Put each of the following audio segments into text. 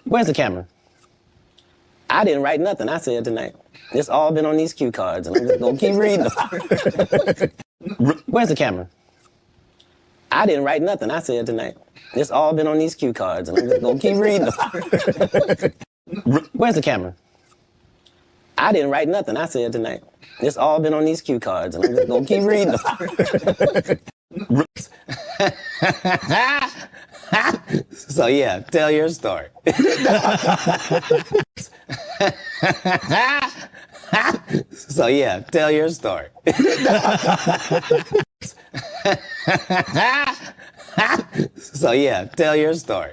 Where's the camera? I didn't write nothing I said tonight. It's all been on these cue cards, and I'm just gonna keep reading them. Where's the camera? I didn't write nothing I said tonight. It's all been on these cue cards, and I'm just gonna keep reading them. Where's the camera? I didn't write nothing I said tonight. It's all been on these cue cards, and I'm just gonna keep reading them. So yeah, tell your story. So yeah, tell your story. So yeah, tell your story.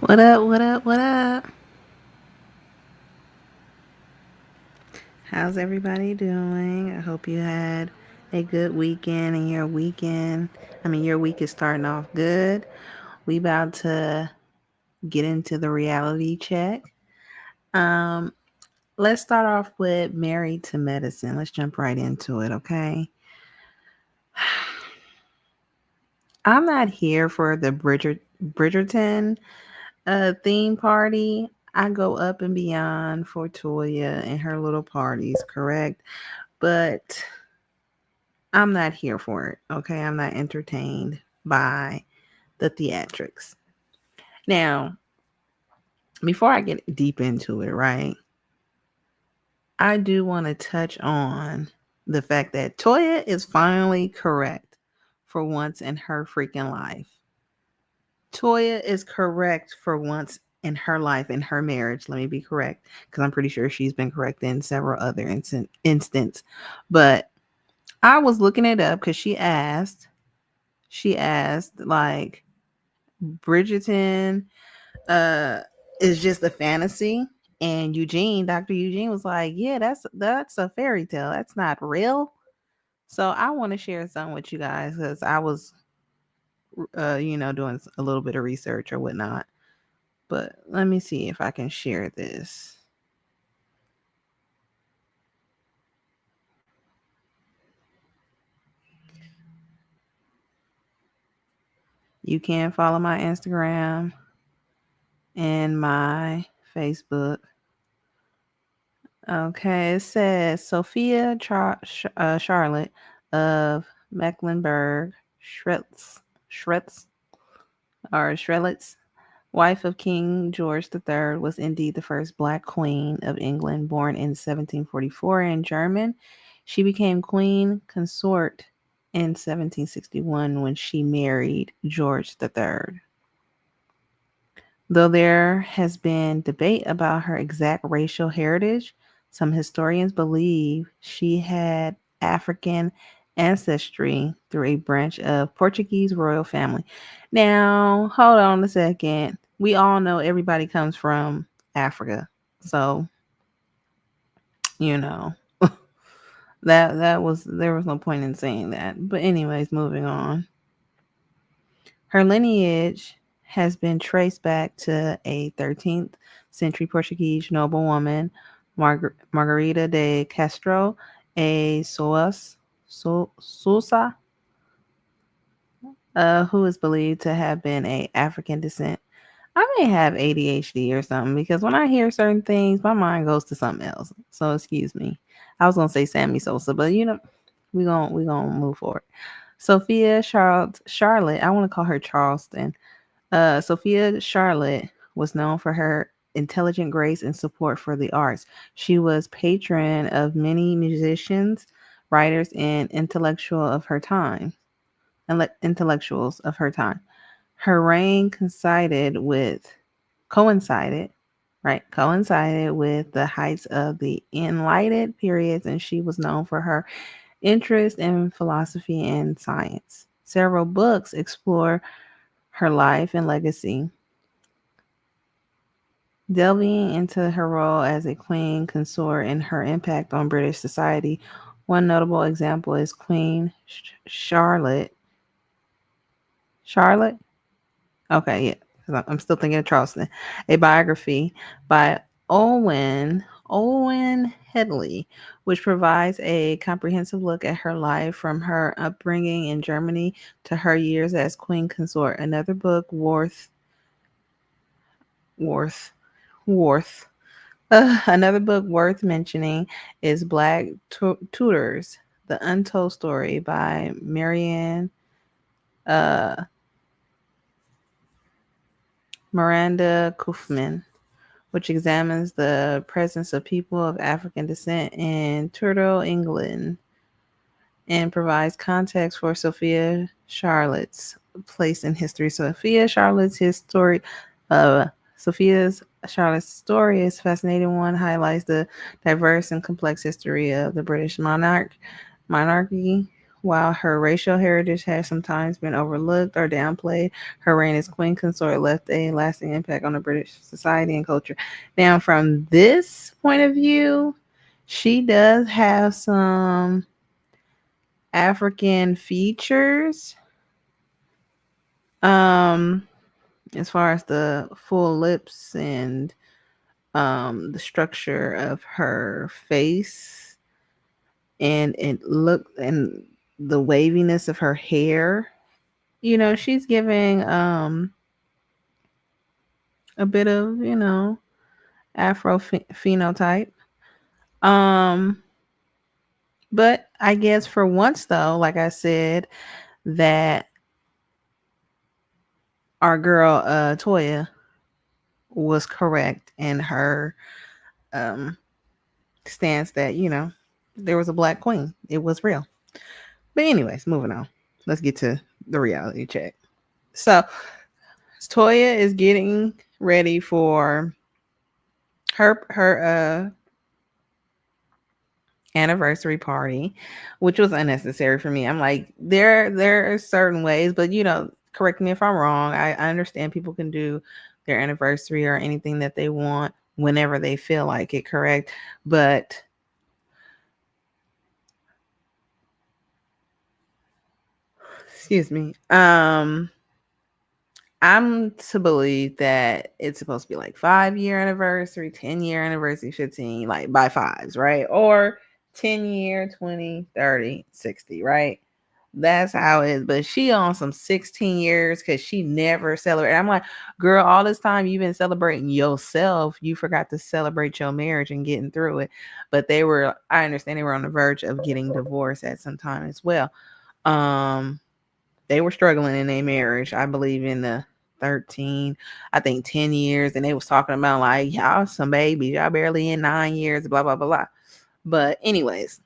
What up, what up, what up? How's everybody doing? I hope you had a good weekend and your week is starting off good. We about to get into the reality check. Um, let's start off with Married to Medicine. Let's jump right into it, okay? I'm not here for the Bridgerton theme party. I go up and beyond for Toya and her little parties, correct? But I'm not here for it. Okay. I'm not entertained by the theatrics. Now, before I get deep into it, right, I do want to touch on the fact that Toya is finally correct for once in her freaking life. Toya is correct for once in her life, in her marriage. Let me be correct, because I'm pretty sure she's been correct in several other instances. But I was looking it up because she asked like, Bridgerton uh is just a fantasy, and Dr. Eugene was like, yeah, that's a fairy tale, that's not real. So I want to share some with you guys because I was doing a little bit of research or whatnot. But let me see if I can share this. You can follow my Instagram and my Facebook. Okay, it says Sophia Charlotte of Mecklenburg Schretz Strelitz, wife of King George III, was indeed the first Black Queen of England, born in 1744 in German. She became Queen Consort in 1761 when she married George III. Though there has been debate about her exact racial heritage, some historians believe she had African ancestry through a branch of Portuguese royal family. Now, hold on a second. We all know everybody comes from Africa. So, you know, there was no point in saying that. But anyways, moving on. Her lineage has been traced back to a 13th century Portuguese noblewoman, Margarita de Castro, a Sousa, who is believed to have been a African descent. I may have ADHD or something because when I hear certain things, my mind goes to something else. So excuse me. I was gonna say Sammy Sosa, but we gonna move forward. Sophia Charlotte, I want to call her Charleston. Sophia Charlotte was known for her intelligent grace and support for the arts. She was patron of many musicians, writers, and intellectuals of her time. Her reign coincided with the heights of the Enlightened periods, and she was known for her interest in philosophy and science. Several books explore her life and legacy. Delving into her role as a queen consort and her impact on British society, one notable example is Queen Charlotte. Charlotte? Okay, yeah, 'cause I'm still thinking of Charleston. A biography by Owen Headley, which provides a comprehensive look at her life from her upbringing in Germany to her years as queen consort. Another book worth worth another book worth mentioning is Black Tutors: The Untold Story by Marianne uh, Miranda Kaufman, which examines the presence of people of African descent in Tudor England and provides context for Sophia Charlotte's place in history. Uh, Sophia's Charlotte's story is a fascinating one, highlights the diverse and complex history of the British monarchy. While her racial heritage has sometimes been overlooked or downplayed, her reign as queen consort left a lasting impact on the British society and culture. Now, from this point of view, she does have some African features. Um, as far as the full lips and the structure of her face and the waviness of her hair. She's giving a bit of, Afro phenotype. Um, but I guess for once though, like I said, that our girl Toya was correct in her um stance that, there was a black queen. It was real. But anyways, moving on. Let's get to the reality check. So Toya is getting ready for her anniversary party, which was unnecessary for me. I'm like, there are certain ways, but correct me if I'm wrong. I understand people can do their anniversary or anything that they want whenever they feel like it, correct? But excuse me. I'm to believe that it's supposed to be like 5 year anniversary, 10 year anniversary, 15, like by fives, right? Or 10 year, 20, 30, 60, right? That's how it is. But she on some 16 years because she never celebrated. I'm like, girl, all this time you've been celebrating yourself. You forgot to celebrate your marriage and getting through it. But I understand they were on the verge of getting divorced at some time as well. Um, they were struggling in their marriage, I believe, in the 13, I think 10 years. And they was talking about like, y'all some babies, y'all barely in 9 years, blah, blah, blah, blah. But anyways,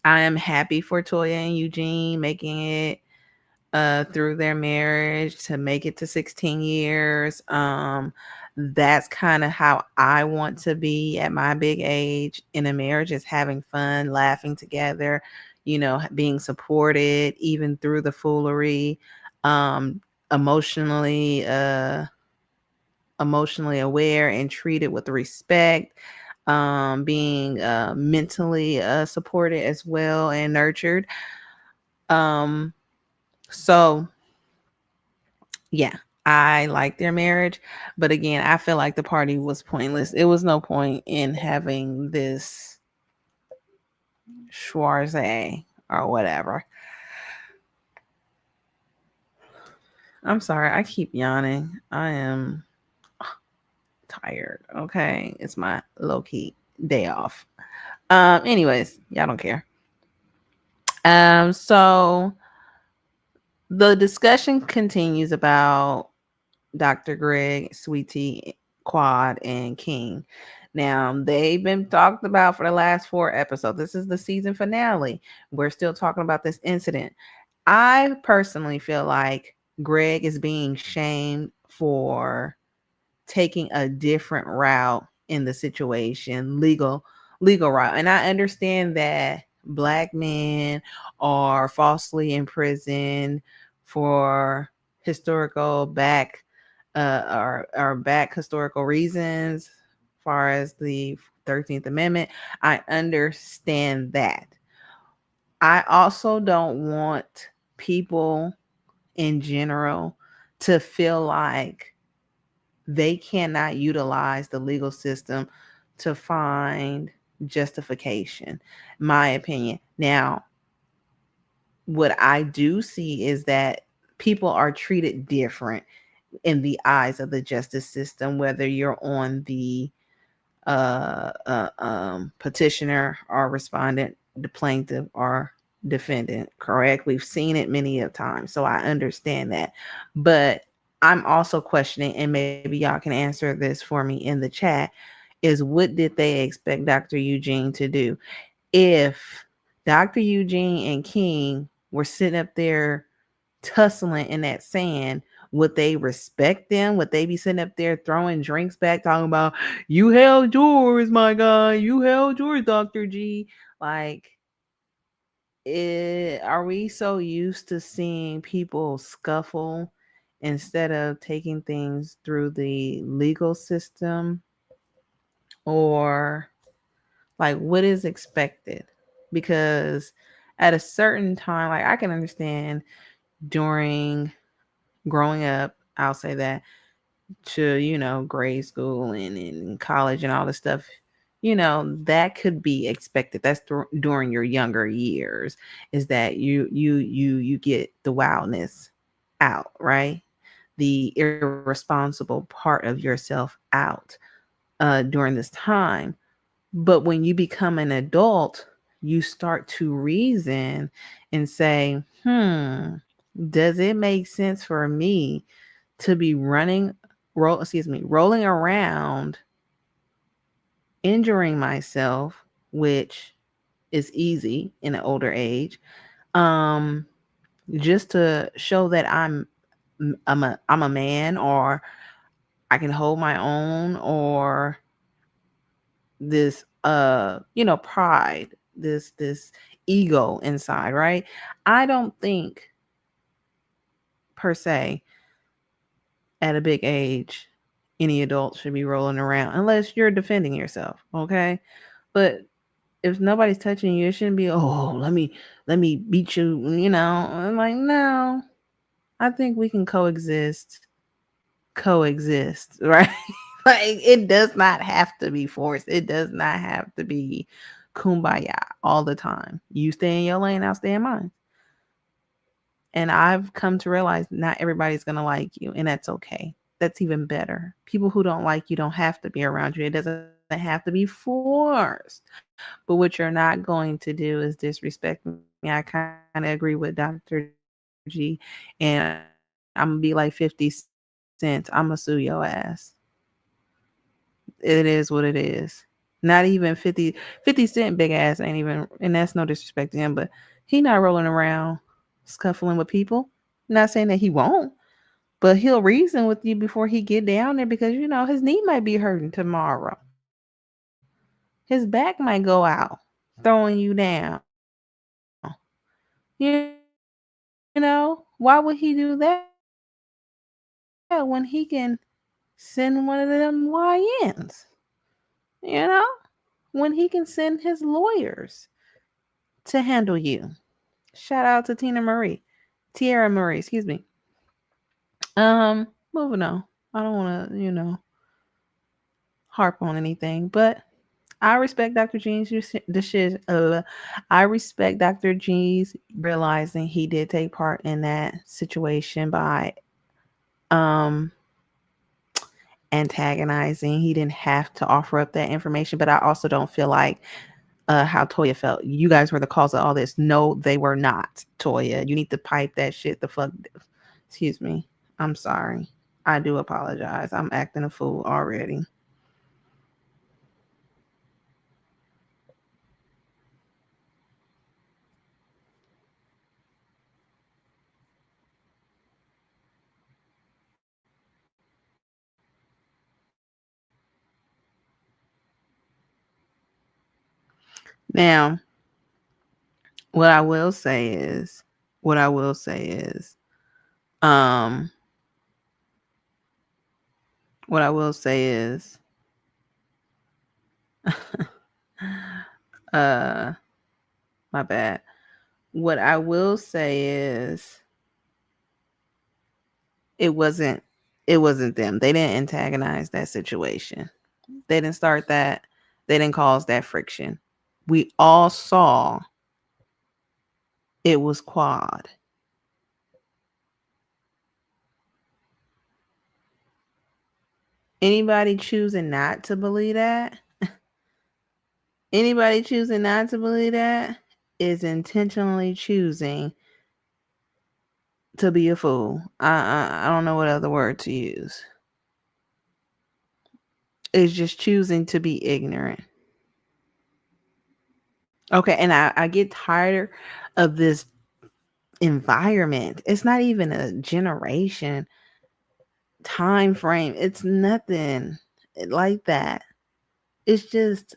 I am happy for Toya and Eugene making it through their marriage to make it to 16 years. That's kind of how I want to be at my big age in a marriage, is having fun, laughing together, being supported even through the foolery, um, emotionally emotionally aware and treated with respect, being mentally supported as well and nurtured. Um, so yeah, I like their marriage, but again, I feel like the party was pointless. It was no point in having this Schwarze or whatever. I'm sorry, I keep yawning. I am tired. Okay, it's my low key day off. Anyways, y'all don't care. So the discussion continues about Dr. Greg, Sweetie, Quad, and King. Now, they've been talked about for the last 4 episodes. This is the season finale. We're still talking about this incident. I personally feel like Greg is being shamed for taking a different route in the situation, legal route. And I understand that black men are falsely imprisoned for historical are back historical reasons, as far as the 13th Amendment. I understand that. I also don't want people in general to feel like they cannot utilize the legal system to find justification, my opinion. Now, what I do see is that people are treated different in the eyes of the justice system, whether you're on the petitioner or respondent, the plaintiff or defendant, correct? We've seen it many of times, so I understand that. But I'm also questioning, and maybe y'all can answer this for me in the chat, is what did they expect Dr. Eugene to do? If Dr. Eugene and King were sitting up there tussling in that sand, would they respect them? Would they be sitting up there throwing drinks back, talking about, you held yours, my guy, you held yours, Dr. G? Like, are we so used to seeing people scuffle instead of taking things through the legal system? Or, like, what is expected? Because at a certain time, like, I can understand during growing up, I'll say that, to, grade school and college and all this stuff, that could be expected. That's during your younger years, is that you get the wildness out, right? The irresponsible part of yourself out during this time. But when you become an adult, you start to reason and say, does it make sense for me to be rolling around, injuring myself, which is easy in an older age, um, just to show that I'm a man, or I can hold my own, or this pride, this ego inside, right? I don't think per se at a big age any adult should be rolling around unless you're defending yourself, okay? But if nobody's touching you, it shouldn't be, oh, let me beat you, I'm like, no. I think we can coexist, right? Like, it does not have to be forced. It does not have to be kumbaya all the time. You stay in your lane, I'll stay in mine. And I've come to realize not everybody's going to like you, and that's okay. That's even better. People who don't like you don't have to be around you. It doesn't have to be forced. But what you're not going to do is disrespect me. I kind of agree with Dr. G. And I'm going to be like 50 cents. I'm going to sue your ass. It is what it is. Not even 50 Cent big ass ain't even, and that's no disrespect to him, but he not rolling around scuffling with people. Not saying that he won't, but he'll reason with you before he get down there, because his knee might be hurting tomorrow. His back might go out, throwing you down. Why would he do that when he can send one of them YNs? When he can send his lawyers to handle you. Shout out to Tierra Marie, excuse me. Moving on. I don't want to, harp on anything, but I respect Dr. I respect Dr. G's realizing he did take part in that situation by um antagonizing. He didn't have to offer up that information, but I also don't feel like how Toya felt. You guys were the cause of all this. No, they were not, Toya. You need to pipe that shit the fuck. Excuse me. I'm sorry. I do apologize. I'm acting a fool already. Now, what I will say is, what I will say is, um, What I will say is, uh, my bad. What I will say is, it wasn't, it wasn't them. They didn't antagonize that situation. They didn't start that. They didn't cause that friction. We all saw it was Quad. Anybody choosing not to believe that, anybody choosing not to believe that is intentionally choosing to be a fool. I don't know what other word to use. It's just choosing to be ignorant. Okay, and I get tired of this environment. It's not even a generation time frame. It's nothing like that. It's just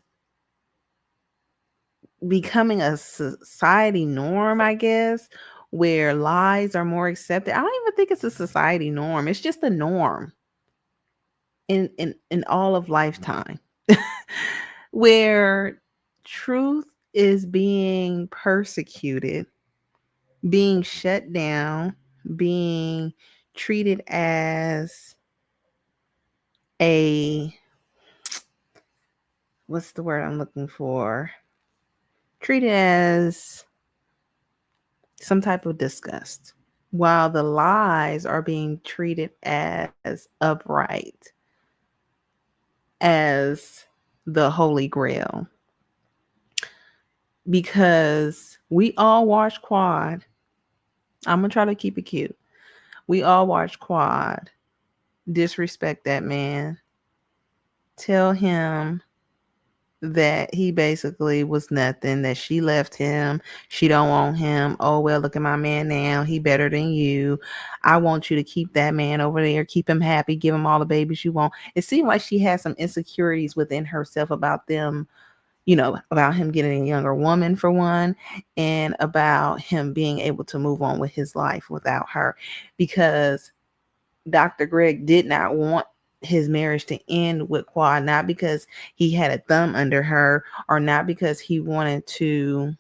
becoming a society norm, I guess, where lies are more accepted. I don't even think it's a society norm. It's just a norm in all of lifetime where truth is being persecuted, being shut down, being treated as a, what's the word I'm looking for? Treated as some type of disgust, while the lies are being treated as upright, as the holy grail. Because we all watch Quad. I'm gonna try to keep it cute. We all watch Quad disrespect that man, tell him that he basically was nothing, that she left him, she don't want him. Oh well, look at my man now, he better than you. I want you to keep that man over there, keep him happy, give him all the babies you want. It seemed like she had some insecurities within herself about them, about him getting a younger woman for one, and about him being able to move on with his life without her, because Dr. Greg did not want his marriage to end with Quad, not because he had a thumb under her, or not because he wanted to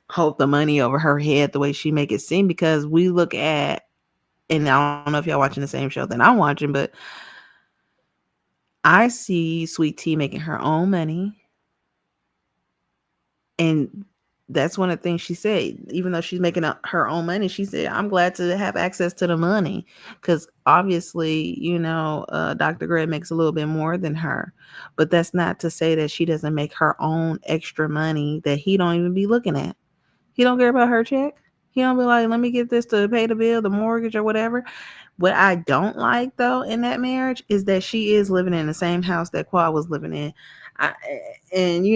hold the money over her head the way she make it seem. Because we look at, and I don't know if y'all watching the same show that I'm watching, but I see Sweet Tea making her own money. And that's one of the things she said. Even though she's making her own money, she said, I'm glad to have access to the money. Because obviously, Dr. Gray makes a little bit more than her. But that's not to say that she doesn't make her own extra money that he don't even be looking at. He don't care about her check. He don't be like, let me get this to pay the bill, the mortgage, or whatever. What I don't like, though, in that marriage is that she is living in the same house that Quad was living in. I, and,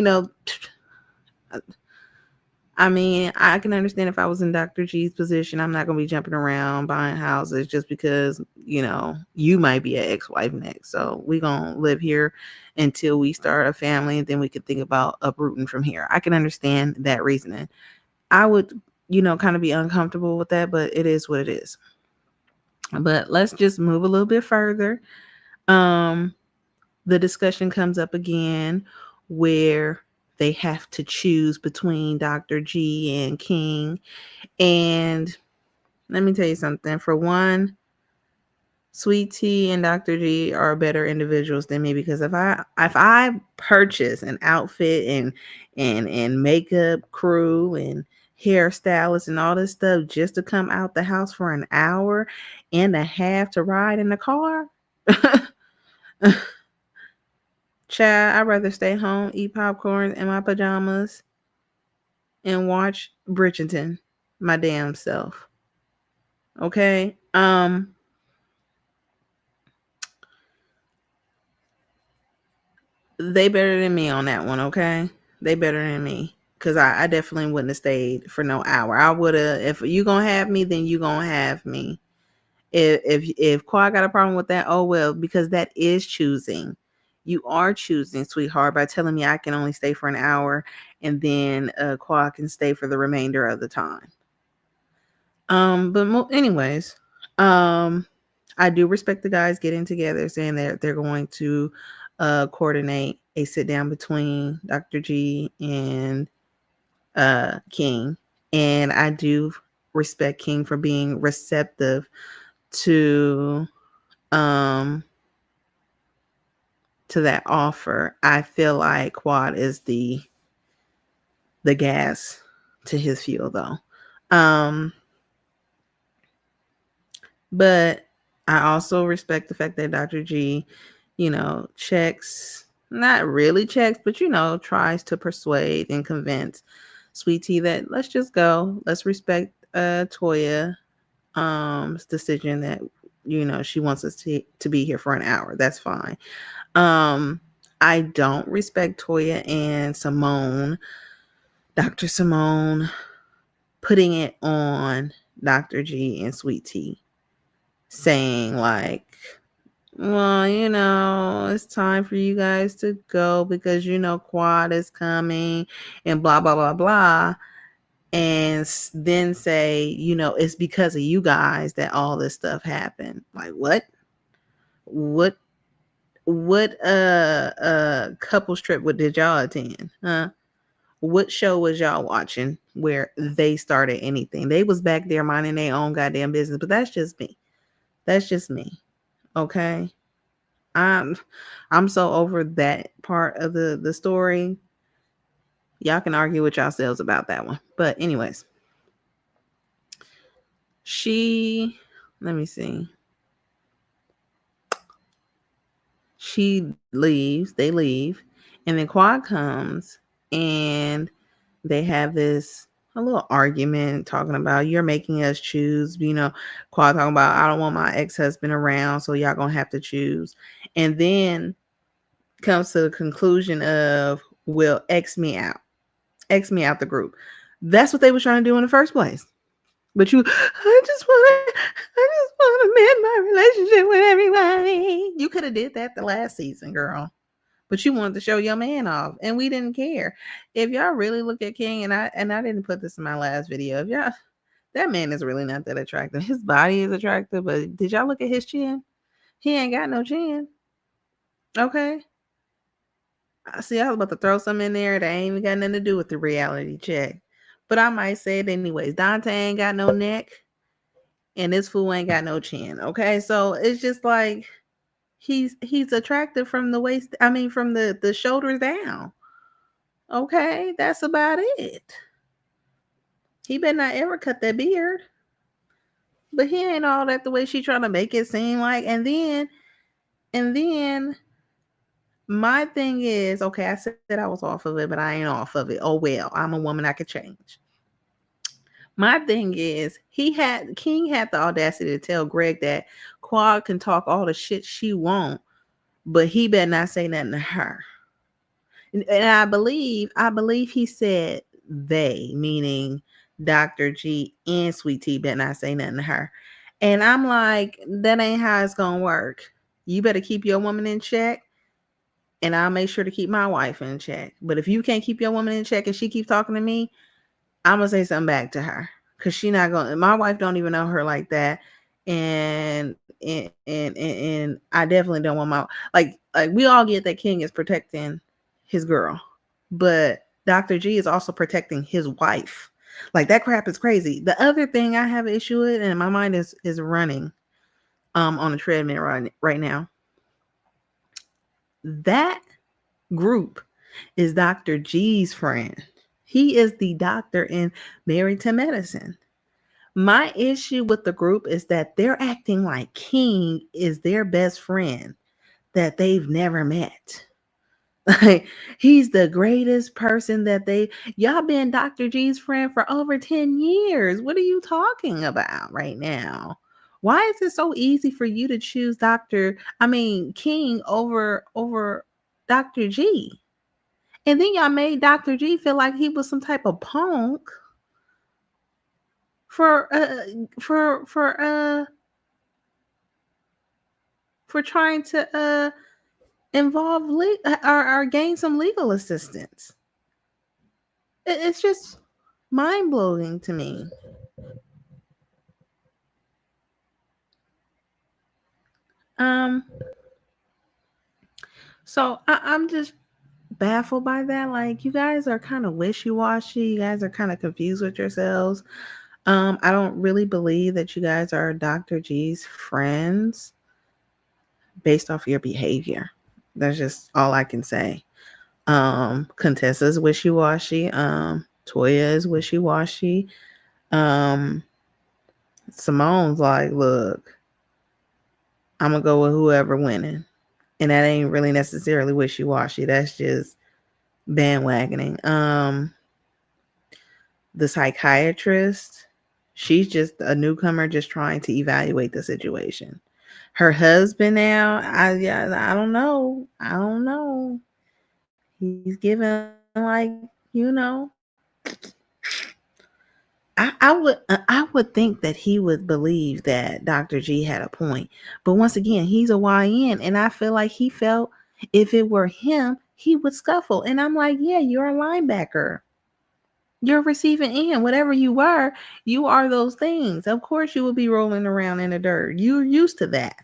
I mean, I can understand if I was in Dr. G's position, I'm not going to be jumping around buying houses just because, you might be an ex-wife next. So we're going to live here until we start a family, and then we could think about uprooting from here. I can understand that reasoning. I would, kind of be uncomfortable with that, but it is what it is. But let's just move a little bit further. The discussion comes up again where they have to choose between Dr. G and King. And let me tell you something. For one, Sweet Tea and Dr. G are better individuals than me, because if I purchase an outfit and makeup crew and hairstylist and all this stuff just to come out the house for an hour and a half to ride in the car, child, I'd rather stay home, eat popcorn in my pajamas, and watch Bridgerton my damn self. Okay? They better than me on that one, okay? They better than me. Cause I definitely wouldn't have stayed for no hour. I would have, if you gonna have me, then you gonna have me. If Quad got a problem with that, oh well, because that is choosing. You are choosing, sweetheart, by telling me I can only stay for an hour, and then Quad can stay for the remainder of the time. But anyways, I do respect the guys getting together, saying that they're going to coordinate a sit down between Dr. G and King, and I do respect King for being receptive to um that offer. I feel like Quad is the gas to his fuel, though. But I also respect the fact that Dr. G, checks, not really checks, but tries to persuade and convince Sweet Tea that let's just go. Let's respect Toya decision that she wants us to be here for an hour. That's fine. I don't respect Toya and Dr. Simone, putting it on Dr. G and Sweet Tea, saying like, well, it's time for you guys to go because Quad is coming and blah blah blah blah, and then say, it's because of you guys that all this stuff happened. Like what what couple trip did y'all attend, huh? What show was y'all watching where they started anything? They was back there minding their own goddamn business, but that's just me. That's just me. Okay. I'm I'm so over that part of the story. Y'all can argue with yourselves about that one. But anyways, she let me see. She leaves, they leave, and then Quad comes and they have this a little argument talking about you're making us choose, Quad talking about I don't want my ex-husband around, so y'all gonna have to choose. And then comes to the conclusion of, will X me out the group. That's what they were trying to do in the first place. But I just want to mend my relationship with everybody. You could have did that the last season, girl. But you wanted to show your man off, and we didn't care. If y'all really look at King, and I didn't put this in my last video. If y'all, that man is really not that attractive. His body is attractive, but did y'all look at his chin? He ain't got no chin. Okay. See, I was about to throw something in there that ain't even got nothing to do with the reality check. But I might say it anyways. Dante ain't got no neck, and this fool ain't got no chin. Okay, so it's just like he's attractive from the waist. I mean, from the shoulders down. Okay, that's about it. He better not ever cut that beard. But he ain't all that the way she trying to make it seem like. And then my thing is, okay, I said I was off of it, but I ain't off of it. Oh well, I'm a woman, I could change. My thing is, King had the audacity to tell Greg that Quad can talk all the shit she want, but he better not say nothing to her. And I believe he said they, meaning Dr. G and Sweet Tea, better not say nothing to her. And I'm like, that ain't how it's gonna work. You better keep your woman in check, and I'll make sure to keep my wife in check. But if you can't keep your woman in check and she keeps talking to me, I'm gonna say something back to her, because she not gonna. My wife don't even know her like that, and I definitely don't want my like we all get that King is protecting his girl, but Dr. G is also protecting his wife. Like that crap is crazy. The other thing I have an issue with, and my mind is running on a treadmill right now. That group is Dr. G's friend. He is the doctor in Married to Medicine. My issue with the group is that they're acting like King is their best friend that they've never met. Like he's the greatest person that y'all been Dr. G's friend for over 10 years. What are you talking about right now? Why is it so easy for you to choose King over Dr. G? And then y'all made Dr. G feel like he was some type of punk for for for uh for trying to involve or gain some legal assistance. It's just mind blowing to me. Um, I'm just baffled by that. Like, you guys are kind of wishy-washy. You guys are kind of confused with yourselves. I don't really believe that you guys are Dr. G's friends based off your behavior. That's just all I can say. Contessa's wishy-washy. Toya is wishy-washy. Um, Simone's like, look, I'm gonna go with whoever winning. And that ain't really necessarily wishy-washy. That's just bandwagoning. The psychiatrist, she's just a newcomer just trying to evaluate the situation. Her husband now, I don't know. I don't know. He's giving like, I would think that he would believe that Dr. G had a point. But once again, he's a YN and I feel like he felt if it were him, he would scuffle. And I'm like, yeah, you're a linebacker. You're receiving end. Whatever you are those things. Of course you will be rolling around in the dirt. You're used to that.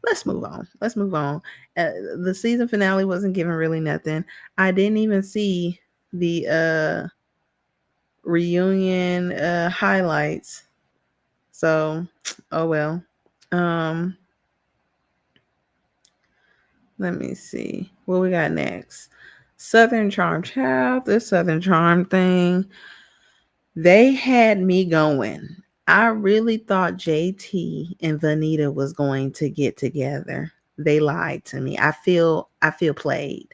Let's move on. Let's move on. The season finale wasn't giving really nothing. I didn't even see the reunion highlights. So, oh well. Um, Let me see what we got next. Southern Charm Child. This Southern Charm thing, they had me going. I really thought JT and Vanita was going to get together. They lied to me. I feel played.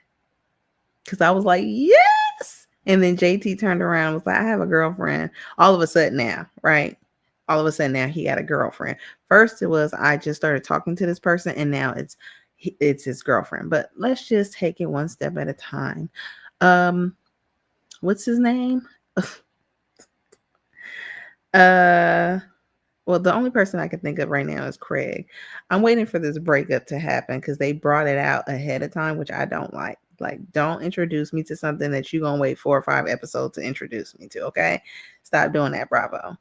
Cause I was like, yes. And then JT turned around and was like, I have a girlfriend. All of a sudden now, right? All of a sudden now he got a girlfriend. First it was I just started talking to this person and now it's his girlfriend. But let's just take it one step at a time. Um, what's his name? uh well, the only person I can think of right now is Craig. I'm waiting for this breakup to happen because they brought it out ahead of time, which I don't like. Like, don't introduce me to something that you're gonna wait 4 or 5 episodes to introduce me to. Okay, stop doing that. Bravo.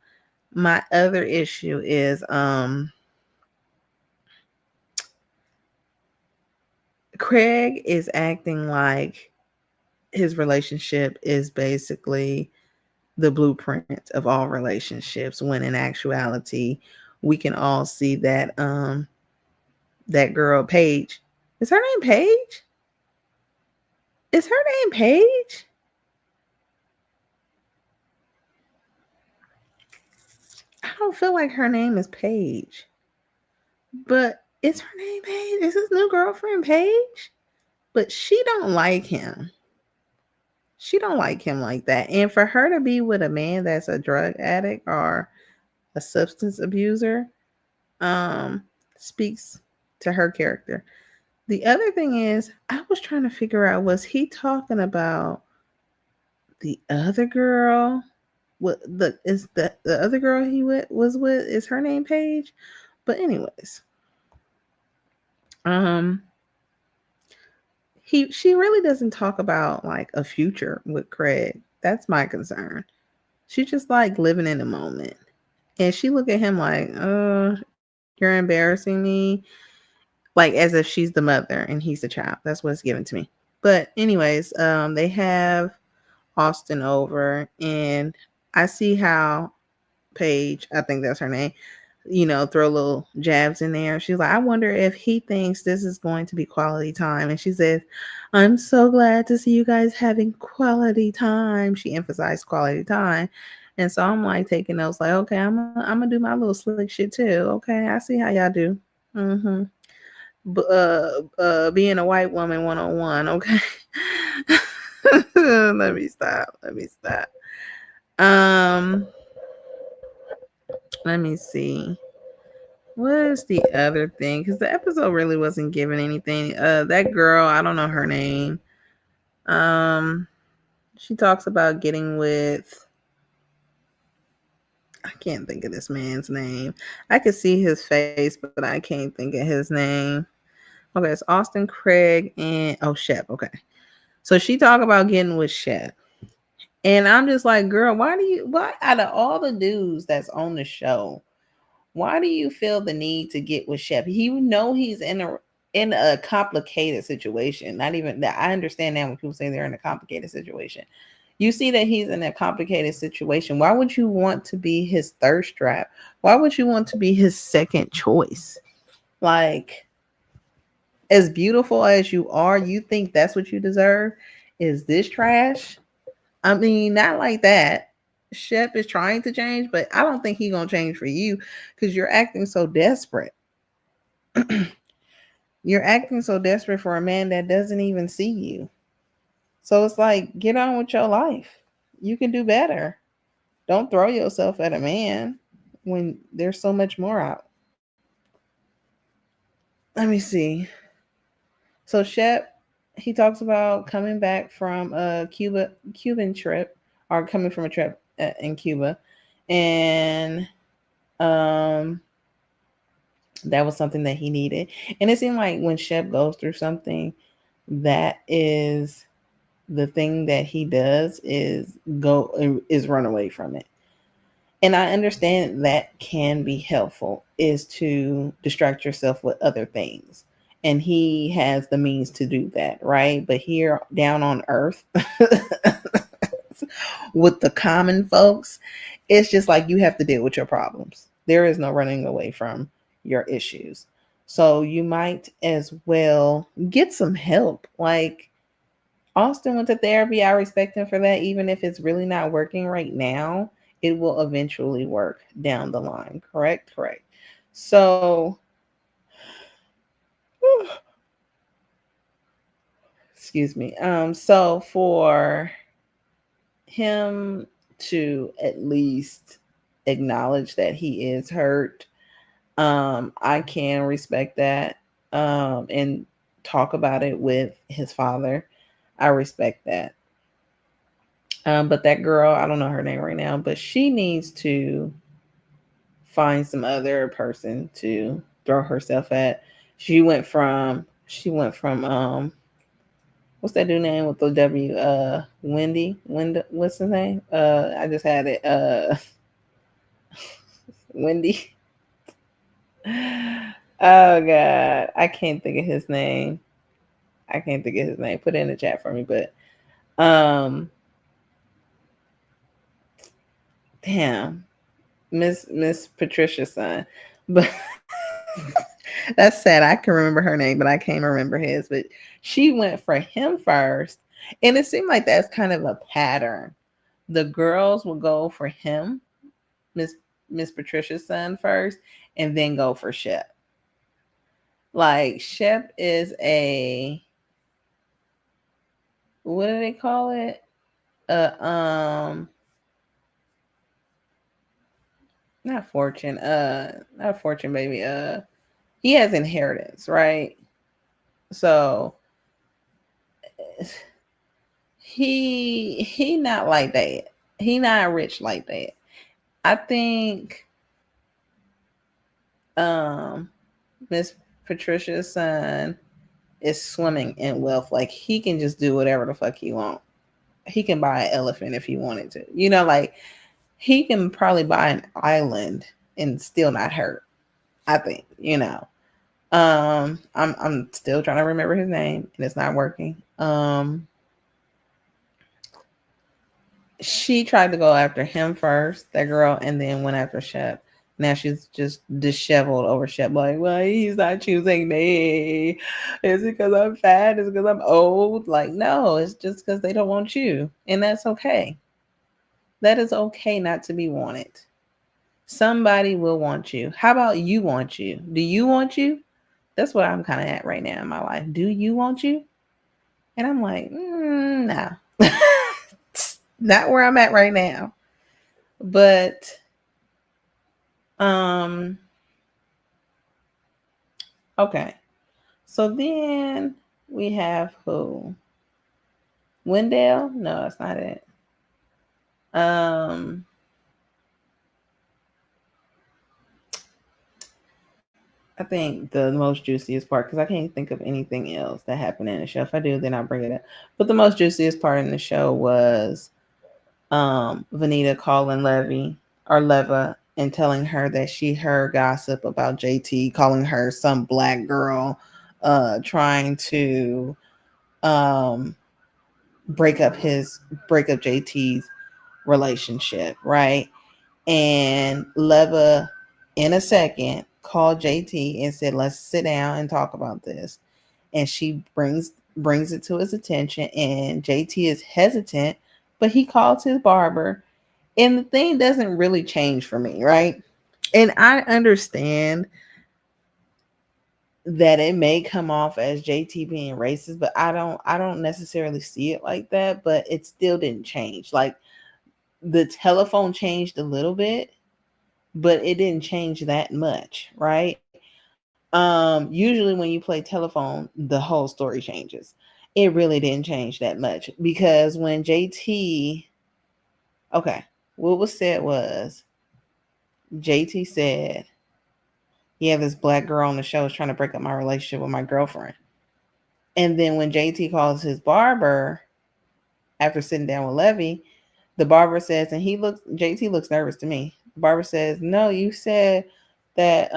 My other issue is Craig is acting like his relationship is basically the blueprint of all relationships, when in actuality we can all see that that girl Paige, is her name Paige? Is her name Paige? I don't feel like her name is Paige. But is her name Paige? Is his new girlfriend Paige? But she don't like him. She don't like him like that. And for her to be with a man that's a drug addict or a substance abuser, um, speaks to her character. The other thing is, I was trying to figure out, was he talking about the other girl? What the other girl was with? Is her name Paige? But anyways, um, she really doesn't talk about like a future with Craig. That's my concern. She just like living in the moment, and she look at him like, you're embarrassing me," like as if she's the mother and he's the child. That's what it's given to me. But anyways, they have Austin over, and I see how Paige, I think that's her name, throw little jabs in there. She's like, I wonder if he thinks this is going to be quality time. And she says, I'm so glad to see you guys having quality time. She emphasized quality time. And so I'm like taking notes, like, okay, I'm gonna do my little slick shit too. Okay, I see how y'all do. Mm-hmm. Being a white woman 101. Okay. Let me stop. Um, let me see. What is the other thing? Because the episode really wasn't giving anything. That girl, I don't know her name. Um, she talks about getting with. I can't think of this man's name. I could see his face, but I can't think of his name. Okay, it's Austin, Craig, and Shep. Okay, so she talk about getting with Shep, and I'm just like, girl, why out of all the dudes that's on the show, Why do you feel the need to get with Shep? You know he's in a complicated situation. Not even that. I understand now when people say they're in a complicated situation. You see that he's in a complicated situation. Why would you want to be his thirst trap? Why would you want to be his second choice? Like, as beautiful as you are, you think that's what you deserve? Is this trash? I mean, not like that. Shep is trying to change, but I don't think he's gonna change for you because you're acting so desperate. You're acting so desperate for a man that doesn't even see you. So it's like, get on with your life. You can do better. Don't throw yourself at a man when there's so much more out. Let me see. So Shep, he talks about coming back from a Cuban trip, or coming from a trip in Cuba, and um, that was something that he needed. And it seemed like when Shep goes through something, that is the thing that he does is run away from it. And I understand that can be helpful, is to distract yourself with other things. And he has the means to do that, right? But here down on earth, with the common folks, it's just like you have to deal with your problems. There is no running away from your issues. So you might as well get some help. Like, Austin went to therapy. I respect him for that. Even if it's really not working right now, it will eventually work down the line. Correct? Correct. So, excuse me. So for him to at least acknowledge that he is hurt, I can respect that. And talk about it with his father. I respect that. But that girl, I don't know her name right now, but she needs to find some other person to throw herself at. She went from what's that dude name with the W? Wendy, what's his name? I just had it. Wendy. Oh god, I can't think of his name. I can't think of his name. Put it in the chat for me, but um damn, Miss Patricia's son. But that's sad. I can remember her name, but I can't remember his. But she went for him first. And it seemed like that's kind of a pattern. The girls will go for him, Miss Miss Patricia's son first, and then go for Shep. Like Shep is a, what do they call it? Uh, not fortune. Not fortune, baby. He has inheritance, right? So he not like that. He not rich like that. I think um Miss Patricia's son is swimming in wealth. Like he can just do whatever the fuck he want. He can buy an elephant if he wanted to. Like he can probably buy an island and still not hurt. I think. I'm still trying to remember his name and it's not working. She tried to go after him first, that girl, and then went after Shep. Now she's just disheveled over Shep. Like, well, he's not choosing me. Is it because I'm fat? Is it because I'm old? Like, no, it's just because they don't want you. And that's okay. That is okay not to be wanted. Somebody will want you. How about you want you? Do you want you? That's what I'm kind of at right now in my life. Do you want you? And I'm like, no. Not where I'm at right now. But um okay. So then we have who? Wendell? No, that's not it. Um I think the most juiciest part, because I can't think of anything else that happened in the show. If I do, then I'll bring it up. But the most juiciest part in the show was Vanita calling Levy or Leva and telling her that she heard gossip about JT, calling her some black girl, trying to um, break up JT's relationship, right? And Leva, in a second, called JT and said, "Let's sit down and talk about this." And she brings it to his attention, and JT is hesitant, but he calls his barber, and the thing doesn't really change for me, right? And I understand that it may come off as JT being racist, but I don't necessarily see it like that, but it still didn't change. Like the telephone changed a little bit, but it didn't change that much, right? Usually when you play telephone, the whole story changes. It really didn't change that much because when JT, okay, what was said was JT said, "Yeah, this black girl on the show is trying to break up my relationship with my girlfriend." And then when JT calls his barber after sitting down with Levy, the barber says, and JT looks nervous to me. The barber says, "No, you said that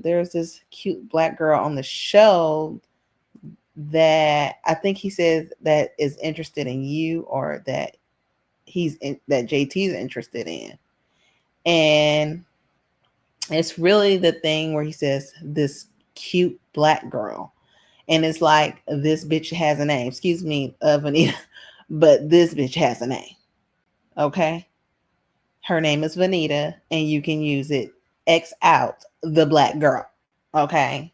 there's this cute black girl on the show that I think he says that is interested in you, or that that JT's interested in." And it's really the thing where he says this cute black girl. And it's like, this bitch has a name. Excuse me, Vanita, but this bitch has a name. Okay. Her name is Vanita, and you can use it. X out the black girl. Okay.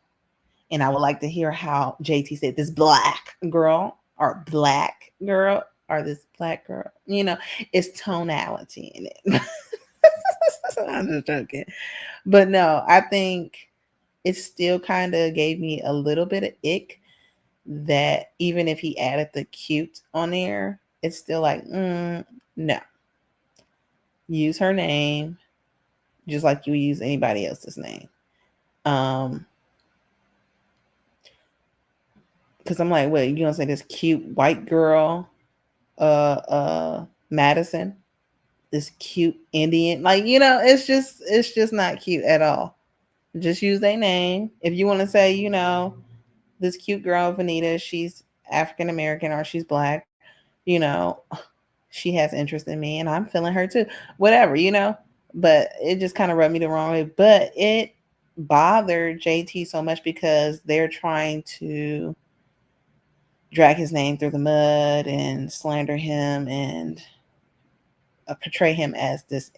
And I would like to hear how JT said this black girl, or black girl, or this black girl. It's tonality in it. I'm just joking. But no, I think it still kind of gave me a little bit of ick that even if he added the cute on there, it's still like, no. Use her name just like you use anybody else's name. Because I'm like, wait, you gonna say this cute white girl, Madison, this cute Indian, like, it's just not cute at all. Just use their name. If you want to say, this cute girl Vanita, she's African American or she's black, you know, she has interest in me and I'm feeling her too. Whatever. But it just kind of rubbed me the wrong way. But it bothered JT so much because they're trying to drag his name through the mud and slander him and portray him as this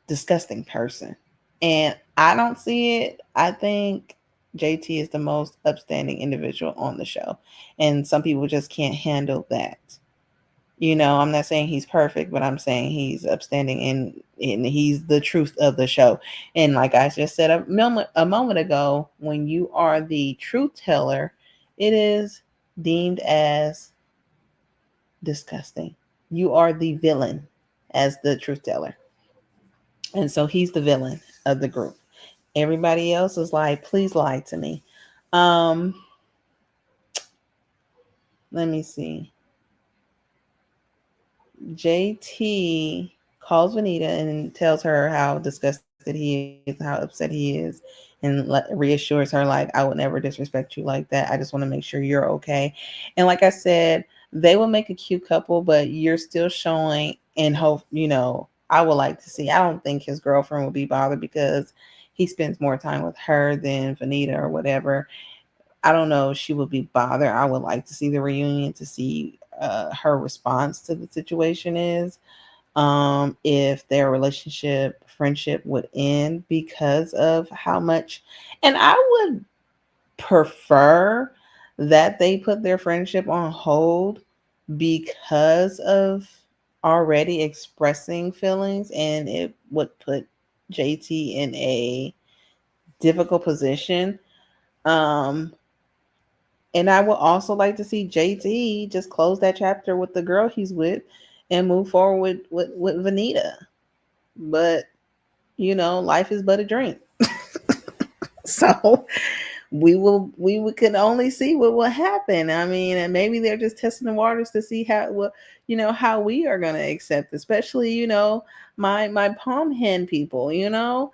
disgusting person. And I don't see it. I think JT is the most upstanding individual on the show. And some people just can't handle that. I'm not saying he's perfect, but I'm saying he's upstanding, and he's the truth of the show. And like I just said a moment ago, when you are the truth teller, it is deemed as disgusting. You are the villain as the truth teller. And so he's the villain of the group. Everybody else is like, please lie to me. Um, Let me see. JT calls Vanita and tells her how disgusted he is, how upset he is, and reassures her, like, I would never disrespect you like that. I just want to make sure you're okay. And like I said, they will make a cute couple, but you're still showing, and hope, I would like to see. I don't think his girlfriend will be bothered because he spends more time with her than Vanita or whatever. I don't know if she would be bothered. I would like to see the reunion to see her response to the situation is. If their friendship would end because of how much, and I would prefer that they put their friendship on hold because of already expressing feelings, and it would put JT in a difficult position. Um, and I would also like to see JT just close that chapter with the girl he's with and move forward with Vanita. But, life is but a drink. So we could only see what will happen. I mean, and maybe they're just testing the waters to see how what how we are going to accept, especially my palm hen people.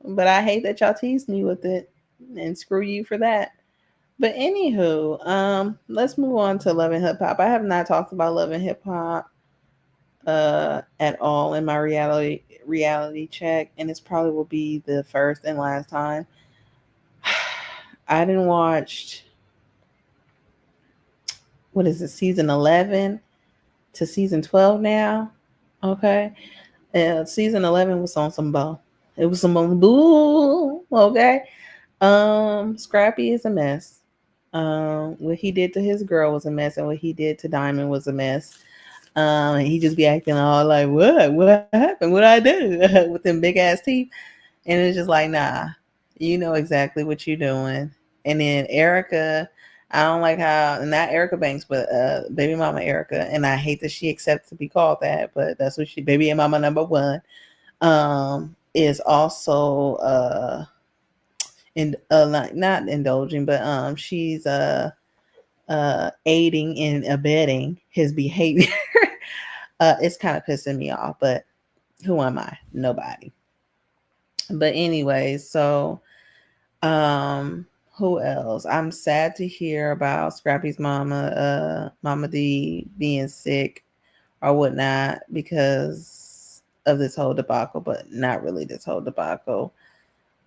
But I hate that y'all teased me with it, and screw you for that. But anywho, let's move on to Love and Hip Hop. I have not talked about Love and Hip Hop at all in my reality check, and this probably will be the first and last time. I didn't watch, what is it, season 11 to season 12 now. Okay, season 11 was on some ball. It was some on boo. Okay. Scrappy is a mess. What he did to his girl was a mess, and what he did to Diamond was a mess. And he just be acting all like, what happened? What I do with them big ass teeth? And it's just like, nah, you know exactly what you're doing. And then Erica, I don't like how, not Erica Banks, but baby mama Erica, and I hate that she accepts to be called that, but that's what she, baby and mama number one, is also in not indulging, but she's aiding and abetting his behavior. It's kind of pissing me off, but who am I? Nobody. But anyway, so who else? I'm sad to hear about Scrappy's mama, Mama D being sick or whatnot because of this whole debacle, but not really this whole debacle.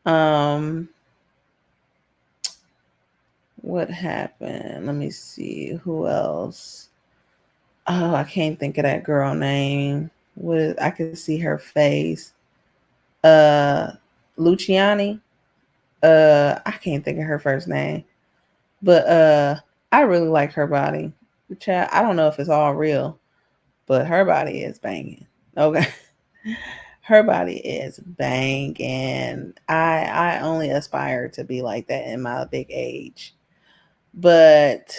Um what happened? Let me see. Who else? Oh, I can't think of that girl name. What, I can see her face. Uh Luciani. I can't think of her first name. But I really like her body. Child, I don't know if it's all real, but her body is banging. Okay. Her body is banging. I only aspire to be like that in my big age. But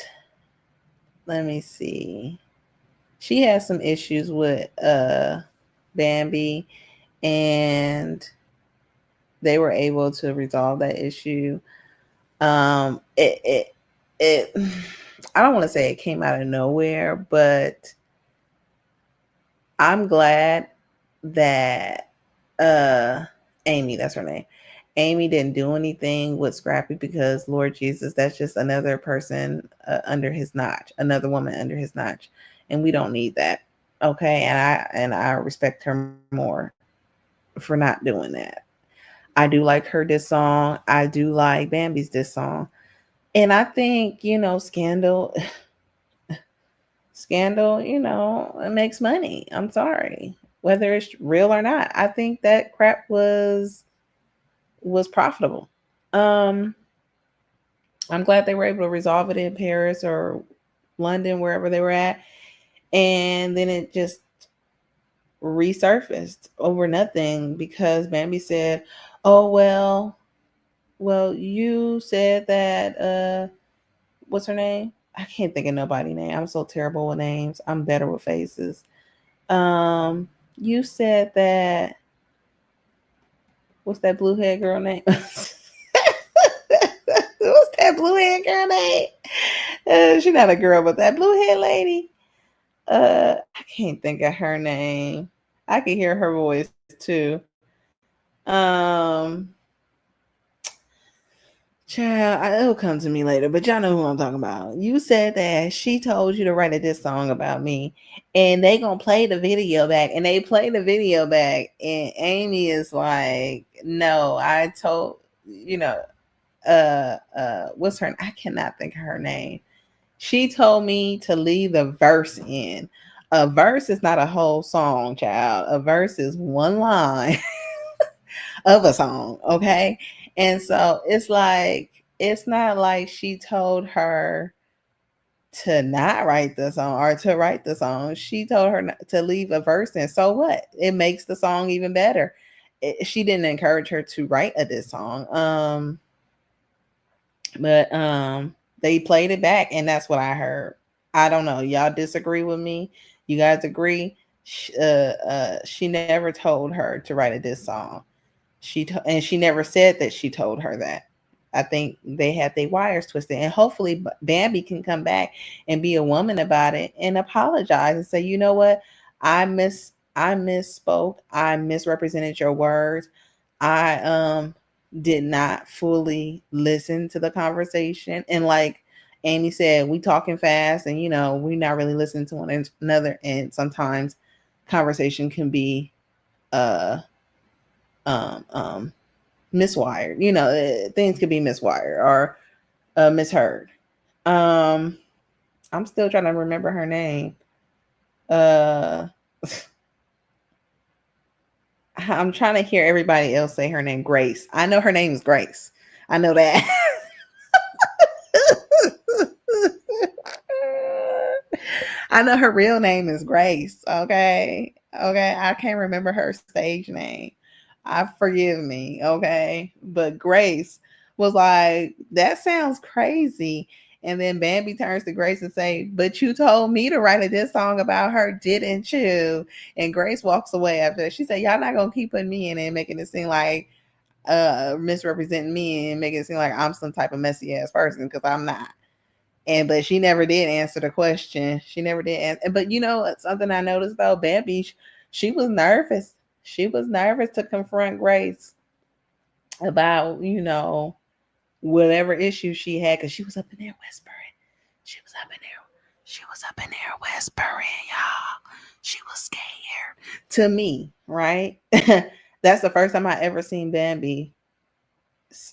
let me see. She has some issues with Bambi, and they were able to resolve that issue. It I don't want to say it came out of nowhere, but I'm glad that uh Amy, that's her name. Amy didn't do anything with Scrappy because Lord Jesus, that's just another person under his notch, another woman under his notch, and we don't need that. Okay, and I respect her more for not doing that. I do like her diss song. I do like Bambi's diss song, and I think Scandal, it makes money. I'm sorry, whether it's real or not. I think that crap was profitable. Um, I'm glad they were able to resolve it in Paris or London, wherever they were at, and then it just resurfaced over nothing because Bambi said, "Oh well, you said that what's her name? I can't think of nobody's name. I'm so terrible with names. I'm better with faces. Um, you said that, what's that blue head girl name? What's that blue head girl name? She's not a girl, but that blue head lady. I can't think of her name. I can hear her voice too. Um, Child, it'll come to me later, but y'all know who I'm talking about. You said that she told you to write a diss song about me, and they gonna play the video back, and they play the video back, and Amy is like, "No, I told what's her? I cannot think of her name. She told me to leave the verse in. A verse is not a whole song, child. A verse is one line of a song, okay? And so it's like, it's not like she told her to not write the song or to write the song. She told her to leave a verse in. So what? It makes the song even better. She didn't encourage her to write a diss song. But they played it back, and that's what I heard. I don't know. Y'all disagree with me? You guys agree? She never told her to write a diss song. And she never said that she told her that. I think they had their wires twisted, and hopefully Bambi can come back and be a woman about it and apologize and say, you know what, I misspoke, I misrepresented your words, I did not fully listen to the conversation, and like Amy said, we talking fast, and we not really listening to one another, and sometimes conversation can be uh um um miswired. Things could be miswired or misheard. Um, I'm still trying to remember her name. Uh, I'm trying to hear everybody else say her name. Grace. I know her name is Grace. I know that. I know her real name is Grace. Okay. Okay. I can't remember her stage name. I forgive me. Okay. But Grace was like, that sounds crazy. And then Bambi turns to Grace and say, but you told me to write a diss song about her, didn't you? And Grace walks away after that. She said, y'all not gonna keep putting me in and making it seem like misrepresenting me and making it seem like I'm some type of messy ass person, because I'm not. But she never did answer the question. She never did answer. But something I noticed though, Bambi, she was nervous. She was nervous to confront Grace about whatever issue she had, because she was up in there whispering. She was up in there. She was up in there whispering, y'all. She was scared to me, right? That's the first time I ever seen Bambi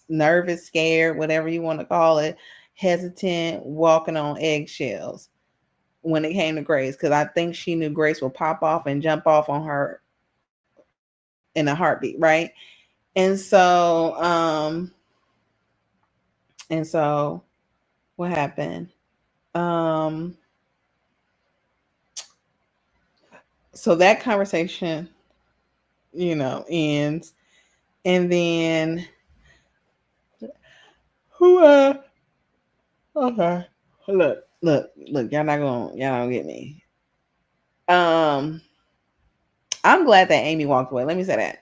nervous, scared, whatever you want to call it, hesitant, walking on eggshells when it came to Grace, because I think she knew Grace would pop off and jump off on her in a heartbeat, right? And so what happened? Um so that conversation, ends. And then who okay. Look, y'all don't get me. Um I'm glad that Amy walked away. Let me say that.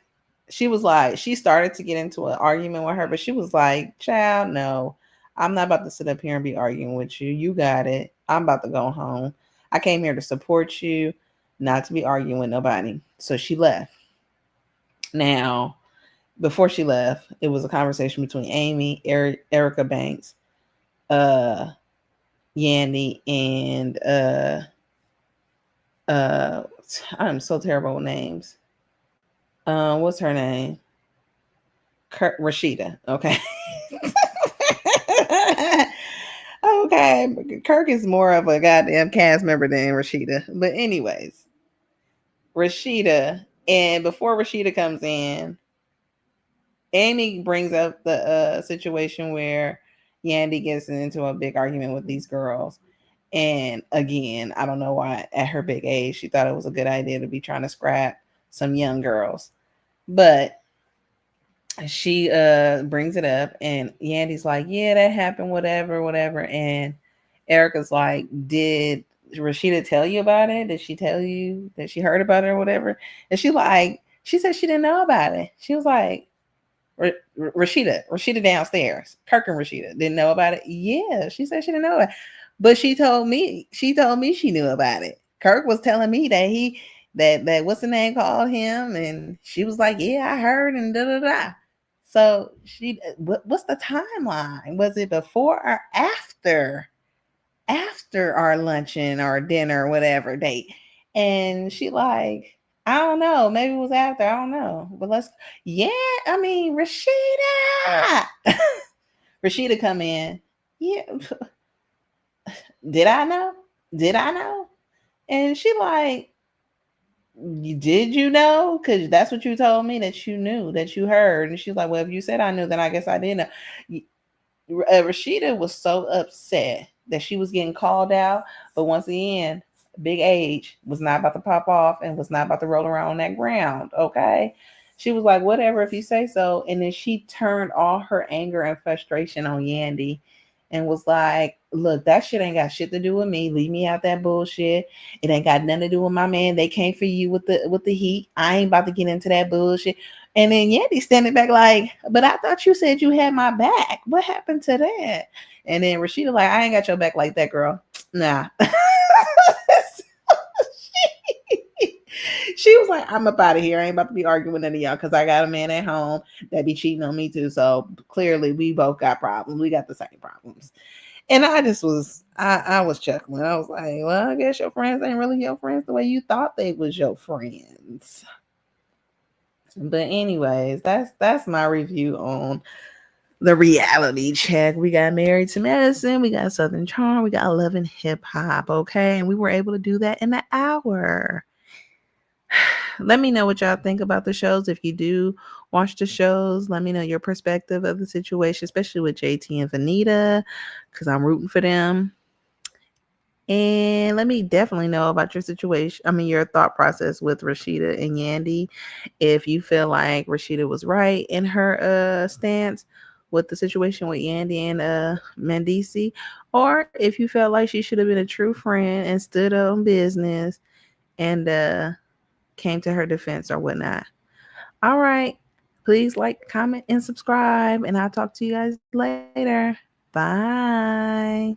She was like, she started to get into an argument with her, but she was like, child, no, I'm not about to sit up here and be arguing with you. You got it. I'm about to go home. I came here to support you, not to be arguing with nobody. So she left. Now, before she left, it was a conversation between Amy, Erica Banks, uh, Yandy, and uh, I'm so terrible with names. What's her name? Rashida. Okay. Okay. Kirk is more of a goddamn cast member than Rashida. But anyways, Rashida. And before Rashida comes in, Amy brings up the situation where Yandy gets into a big argument with these girls. And again, I don't know why at her big age she thought it was a good idea to be trying to scrap some young girls. But she brings it up, and Yandy's like, yeah, that happened, whatever. And Erica's like, did Rashida tell you about it? Did she tell you that she heard about it or whatever? And she said she didn't know about it. She was like, Rashida downstairs, Kirk and Rashida didn't know about it. Yeah, she said she didn't know it, but she told me she knew about it. Kirk was telling me that that what's the name called him, and she was like, yeah, I heard, and da da da. So what's the timeline? Was it before or after our luncheon or dinner or whatever date? And she like, I don't know, maybe it was after, I don't know, but yeah, I mean, Rashida. Rashida come in. Yeah, did I know? Did I know? And she like, did you know? Because that's what you told me, that you knew, that you heard. And she's like, well, if you said I knew, then I guess I didn't know. Rashida was so upset that she was getting called out. But once again, big age was not about to pop off and was not about to roll around on that ground. Okay. She was like, whatever, if you say so. And then she turned all her anger and frustration on Yandy and was like, look, that shit ain't got shit to do with me. Leave me out that bullshit. It ain't got nothing to do with my man. They came for you with the heat. I ain't about to get into that bullshit. And then Yandy standing back like, but I thought you said you had my back. What happened to that? And then Rashida like, I ain't got your back like that, girl. Nah. She was like, I'm up out of here. I ain't about to be arguing with any of y'all because I got a man at home that be cheating on me too. So clearly we both got problems. We got the same problems. And I just was I was chuckling. I was like, well, I guess your friends ain't really your friends the way you thought they was your friends. But anyways, that's my review on the reality check. We got Married to Medicine, we got Southern Charm, we got Love and Hip Hop, okay? And we were able to do that in an hour. Let me know what y'all think about the shows. If you do watch the shows, let me know your perspective of the situation, especially with JT and Vanita, because I'm rooting for them. And let me definitely know about your situation. I mean, your thought process with Rashida and Yandy. If you feel like Rashida was right in her stance with the situation with Yandy and Mandisi, or if you felt like she should have been a true friend and stood on business and came to her defense or whatnot. All right. Please like, comment, and subscribe. And I'll talk to you guys later. Bye.